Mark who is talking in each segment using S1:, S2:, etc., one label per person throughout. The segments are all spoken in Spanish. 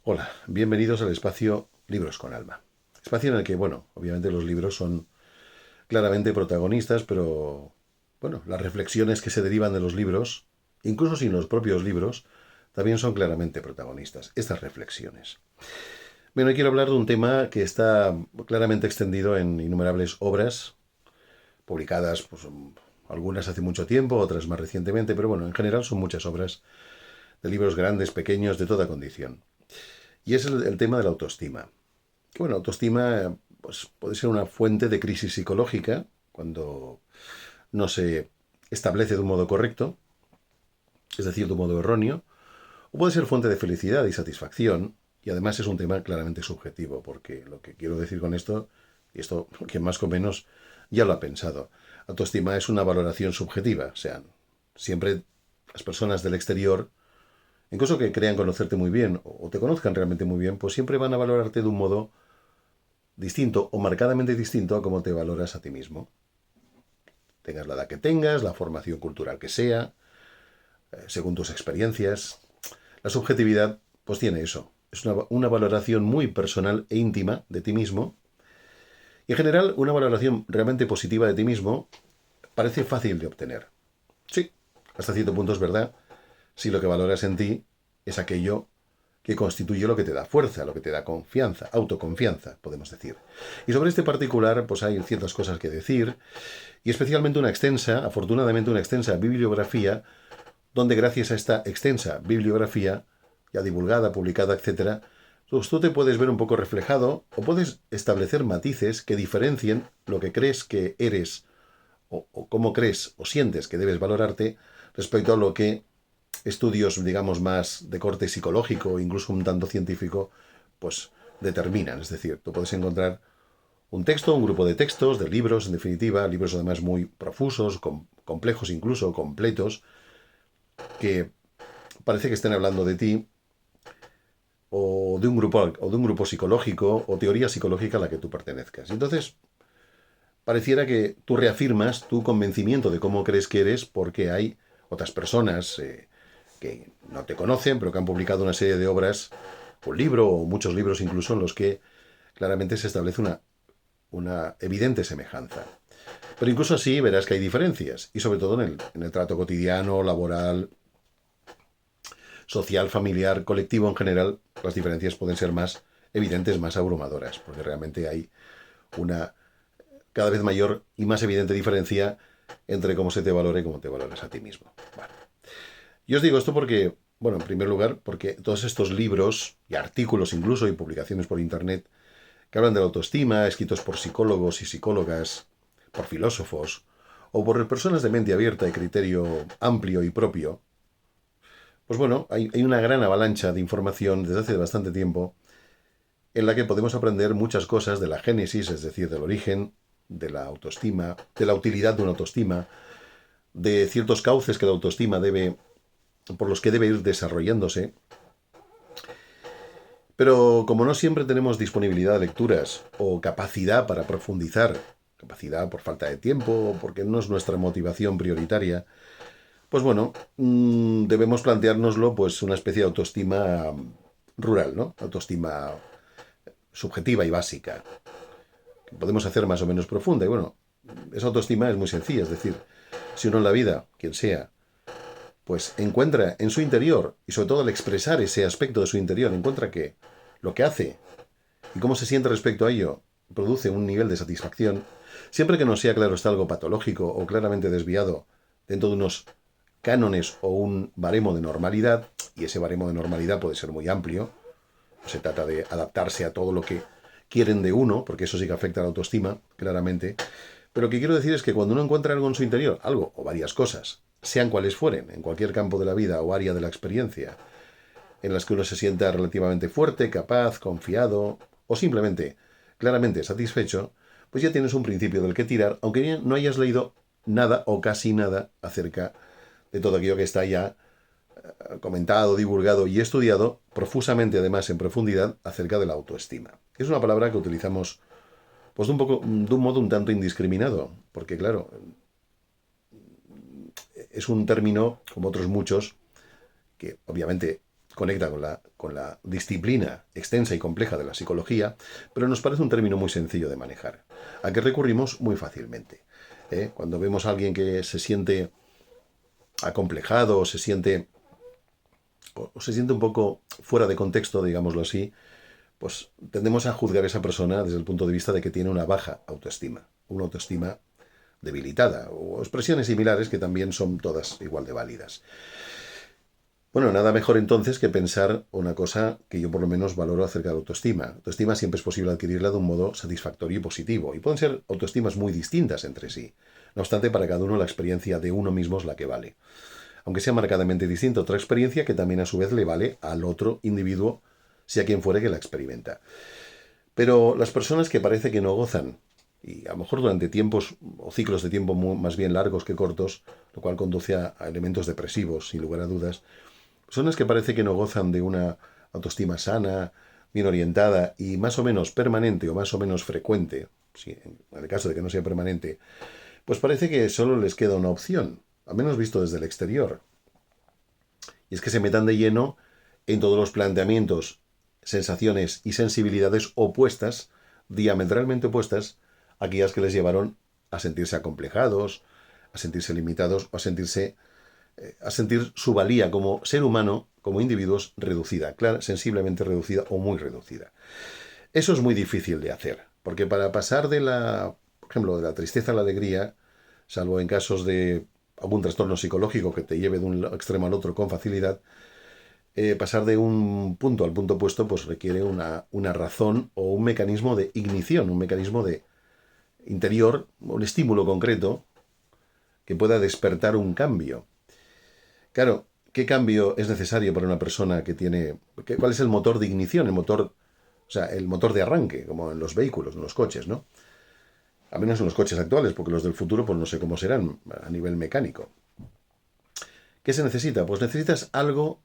S1: Hola, bienvenidos al espacio Libros con Alma. Espacio en el que, obviamente los libros son claramente protagonistas, pero, las reflexiones que se derivan de los libros, incluso sin los propios libros, también son claramente protagonistas, estas reflexiones. Bueno, hoy quiero hablar de un tema que está claramente extendido en innumerables obras, publicadas, algunas hace mucho tiempo, otras más recientemente, pero en general son muchas obras de libros grandes, pequeños, de toda condición. Y es el tema de la autoestima. Autoestima pues, puede ser una fuente de crisis psicológica cuando no se establece de un modo correcto, es decir, de un modo erróneo, o puede ser fuente de felicidad y satisfacción, y además es un tema claramente subjetivo, porque lo que quiero decir con esto, y esto que más o menos ya lo ha pensado, autoestima es una valoración subjetiva, o sea, siempre las personas del exterior, incluso que crean conocerte muy bien o te conozcan realmente muy bien, pues siempre van a valorarte de un modo distinto o marcadamente distinto a cómo te valoras a ti mismo. Tengas la edad que tengas, la formación cultural que sea, según tus experiencias. La subjetividad, pues tiene eso. Es una valoración muy personal e íntima de ti mismo. Y en general, una valoración realmente positiva de ti mismo parece fácil de obtener. Sí, hasta cierto punto es verdad. Si lo que valoras en ti es aquello que constituye lo que te da fuerza, lo que te da confianza, autoconfianza, podemos decir. Y sobre este particular, pues hay ciertas cosas que decir, y especialmente una extensa, afortunadamente una extensa bibliografía, donde gracias a esta extensa bibliografía, ya divulgada, publicada, etcétera, pues tú te puedes ver un poco reflejado o puedes establecer matices que diferencien lo que crees que eres o cómo crees o sientes que debes valorarte respecto a lo que estudios, digamos, más de corte psicológico, incluso un tanto científico, pues determinan. Es decir, tú puedes encontrar un texto, un grupo de textos, de libros, en definitiva, libros además muy profusos, complejos incluso, completos, que parece que estén hablando de ti o de un grupo psicológico o teoría psicológica a la que tú pertenezcas. Y entonces, pareciera que tú reafirmas tu convencimiento de cómo crees que eres porque hay otras personas que no te conocen, pero que han publicado una serie de obras, un libro o muchos libros incluso, en los que claramente se establece una evidente semejanza. Pero incluso así verás que hay diferencias, y sobre todo en el trato cotidiano, laboral, social, familiar, colectivo en general, las diferencias pueden ser más evidentes, más abrumadoras, porque realmente hay una cada vez mayor y más evidente diferencia entre cómo se te valora y cómo te valoras a ti mismo. Bueno, yo os digo esto porque, en primer lugar, porque todos estos libros y artículos incluso y publicaciones por internet que hablan de la autoestima, escritos por psicólogos y psicólogas, por filósofos, o por personas de mente abierta y criterio amplio y propio, pues hay una gran avalancha de información desde hace bastante tiempo en la que podemos aprender muchas cosas de la génesis, es decir, del origen, de la autoestima, de la utilidad de una autoestima, de ciertos cauces que la autoestima por los que debe ir desarrollándose. Pero como no siempre tenemos disponibilidad de lecturas o capacidad para profundizar, capacidad por falta de tiempo o porque no es nuestra motivación prioritaria, pues debemos planteárnoslo pues una especie de autoestima rural, ¿no? Autoestima subjetiva y básica, que podemos hacer más o menos profunda. Y esa autoestima es muy sencilla, es decir, si uno en la vida, quien sea, pues encuentra en su interior, y sobre todo al expresar ese aspecto de su interior, encuentra que lo que hace y cómo se siente respecto a ello produce un nivel de satisfacción, siempre que no sea, claro, está algo patológico o claramente desviado dentro de unos cánones o un baremo de normalidad, y ese baremo de normalidad puede ser muy amplio, no se trata de adaptarse a todo lo que quieren de uno, porque eso sí que afecta a la autoestima, claramente, pero lo que quiero decir es que cuando uno encuentra algo en su interior, algo o varias cosas, sean cuales fueren, en cualquier campo de la vida o área de la experiencia, en las que uno se sienta relativamente fuerte, capaz, confiado o simplemente claramente satisfecho, pues ya tienes un principio del que tirar, aunque no hayas leído nada o casi nada acerca de todo aquello que está ya comentado, divulgado y estudiado profusamente, además en profundidad, acerca de la autoestima. Es una palabra que utilizamos pues de un modo un tanto indiscriminado, porque claro, es un término, como otros muchos, que obviamente conecta con la disciplina extensa y compleja de la psicología, pero nos parece un término muy sencillo de manejar, a que recurrimos muy fácilmente. Cuando vemos a alguien que se siente acomplejado o se siente un poco fuera de contexto, digámoslo así, pues tendemos a juzgar a esa persona desde el punto de vista de que tiene una baja autoestima, una autoestima debilitada, o expresiones similares que también son todas igual de válidas. Bueno, nada mejor entonces que pensar una cosa que yo por lo menos valoro acerca de la autoestima. Autoestima siempre es posible adquirirla de un modo satisfactorio y positivo, y pueden ser autoestimas muy distintas entre sí. No obstante, para cada uno la experiencia de uno mismo es la que vale. Aunque sea marcadamente distinta otra experiencia que también a su vez le vale al otro individuo, sea quien fuere que la experimenta. Pero las personas que parece que no gozan, y a lo mejor durante tiempos o ciclos de tiempo más bien largos que cortos, lo cual conduce a elementos depresivos, sin lugar a dudas, personas que parece que no gozan de una autoestima sana, bien orientada y más o menos permanente o más o menos frecuente, si en el caso de que no sea permanente, pues parece que solo les queda una opción, al menos visto desde el exterior. Y es que se metan de lleno en todos los planteamientos, sensaciones y sensibilidades opuestas, diametralmente opuestas, a aquellas que les llevaron a sentirse acomplejados, a sentirse limitados o a sentir su valía como ser humano, como individuos, reducida, sensiblemente reducida o muy reducida. Eso es muy difícil de hacer, porque para pasar por ejemplo, de la tristeza a la alegría, salvo en casos de algún trastorno psicológico que te lleve de un extremo al otro con facilidad, pasar de un punto al punto opuesto pues requiere una razón o un mecanismo de ignición, un mecanismo de interior, un estímulo concreto que pueda despertar un cambio. Claro, ¿qué cambio es necesario para una persona que tiene... ¿Cuál es el motor de ignición? El motor de arranque, como en los vehículos, en los coches, ¿no? A menos en los coches actuales, porque los del futuro pues no sé cómo serán a nivel mecánico. ¿Qué se necesita? Pues necesitas algo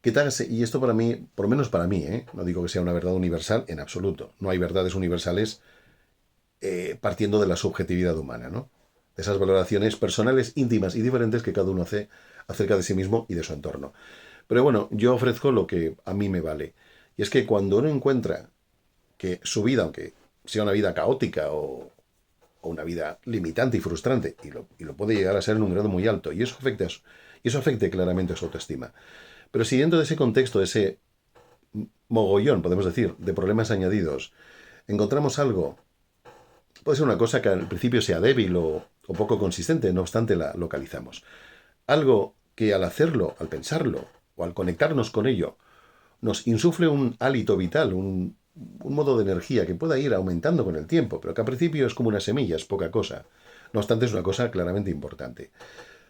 S1: que te haga... Y esto para mí, por lo menos para mí, no digo que sea una verdad universal en absoluto. No hay verdades universales partiendo de la subjetividad humana, ¿no? De esas valoraciones personales, íntimas y diferentes que cada uno hace acerca de sí mismo y de su entorno. Pero bueno, yo ofrezco lo que a mí me vale. Y es que cuando uno encuentra que su vida, aunque sea una vida caótica o una vida limitante y frustrante, y lo puede llegar a ser en un grado muy alto, y eso afecte claramente a su autoestima. Pero si dentro de ese contexto, de ese mogollón, podemos decir, de problemas añadidos, encontramos algo, puede ser una cosa que al principio sea débil o poco consistente, no obstante la localizamos. Algo que al hacerlo, al pensarlo o al conectarnos con ello, nos insufle un hálito vital, un modo de energía que pueda ir aumentando con el tiempo, pero que al principio es como una semilla, es poca cosa. No obstante, es una cosa claramente importante.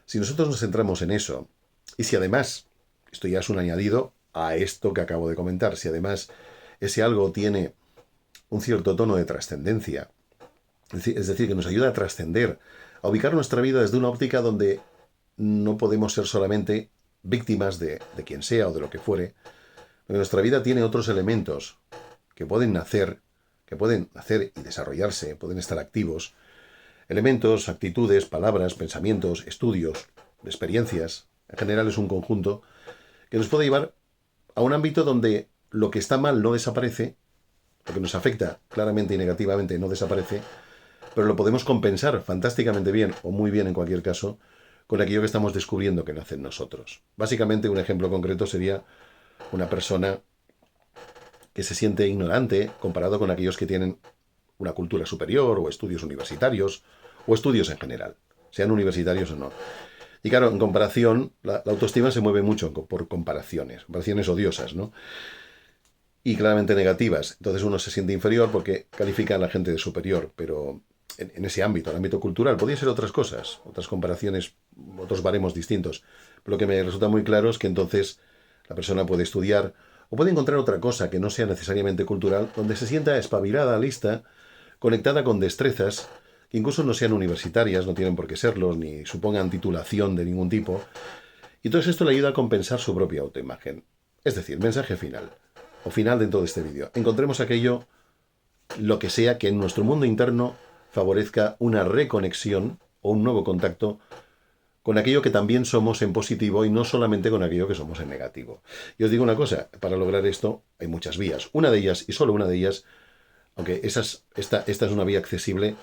S1: Si nosotros nos centramos en eso, y si además, esto ya es un añadido a esto que acabo de comentar, si además ese algo tiene un cierto tono de trascendencia, es decir, que nos ayuda a trascender, a ubicar nuestra vida desde una óptica donde no podemos ser solamente víctimas de quien sea o de lo que fuere, porque nuestra vida tiene otros elementos que pueden nacer y desarrollarse, pueden estar activos, elementos, actitudes, palabras, pensamientos, estudios, experiencias. En general es un conjunto que nos puede llevar a un ámbito donde lo que está mal no desaparece, lo que nos afecta claramente y negativamente no desaparece, pero lo podemos compensar fantásticamente bien, o muy bien en cualquier caso, con aquello que estamos descubriendo que nace en nosotros. Básicamente, un ejemplo concreto sería una persona que se siente ignorante comparado con aquellos que tienen una cultura superior o estudios universitarios o estudios en general, sean universitarios o no. Y claro, en comparación, la autoestima se mueve mucho por comparaciones odiosas, ¿no? Y claramente negativas. Entonces uno se siente inferior porque califica a la gente de superior, pero en ese ámbito, el ámbito cultural, podría ser otras cosas, otras comparaciones, otros baremos distintos. Pero lo que me resulta muy claro es que entonces la persona puede estudiar o puede encontrar otra cosa que no sea necesariamente cultural, donde se sienta espabilada, lista, conectada con destrezas que incluso no sean universitarias, no tienen por qué serlos, ni supongan titulación de ningún tipo. Y todo esto le ayuda a compensar su propia autoimagen. Es decir, mensaje final, o final dentro de este vídeo. Encontremos aquello, lo que sea, que en nuestro mundo interno favorezca una reconexión o un nuevo contacto con aquello que también somos en positivo y no solamente con aquello que somos en negativo. Y os digo una cosa, para lograr esto hay muchas vías. Una de ellas, y solo una de ellas, aunque esta es una vía accesible,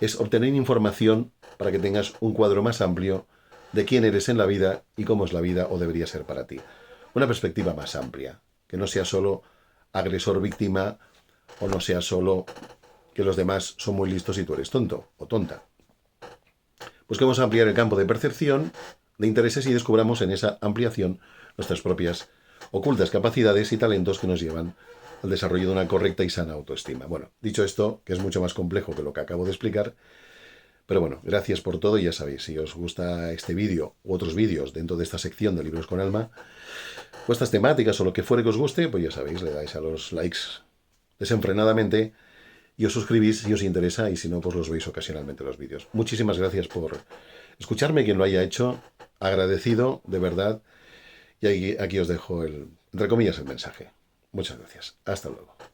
S1: es obtener información para que tengas un cuadro más amplio de quién eres en la vida y cómo es la vida o debería ser para ti. Una perspectiva más amplia, que no sea solo agresor-víctima o no sea solo que los demás son muy listos y tú eres tonto o tonta. Busquemos ampliar el campo de percepción, de intereses y descubramos en esa ampliación nuestras propias ocultas capacidades y talentos que nos llevan al desarrollo de una correcta y sana autoestima. Bueno, dicho esto, que es mucho más complejo que lo que acabo de explicar, pero bueno, gracias por todo y ya sabéis, si os gusta este vídeo u otros vídeos dentro de esta sección de Libros con Alma, o estas temáticas o lo que fuere que os guste, pues ya sabéis, le dais a los likes desenfrenadamente y os suscribís si os interesa y si no, pues los veis ocasionalmente los vídeos. Muchísimas gracias por escucharme, quien lo haya hecho, agradecido, de verdad, y aquí os dejo entre comillas, el mensaje. Muchas gracias. Hasta luego.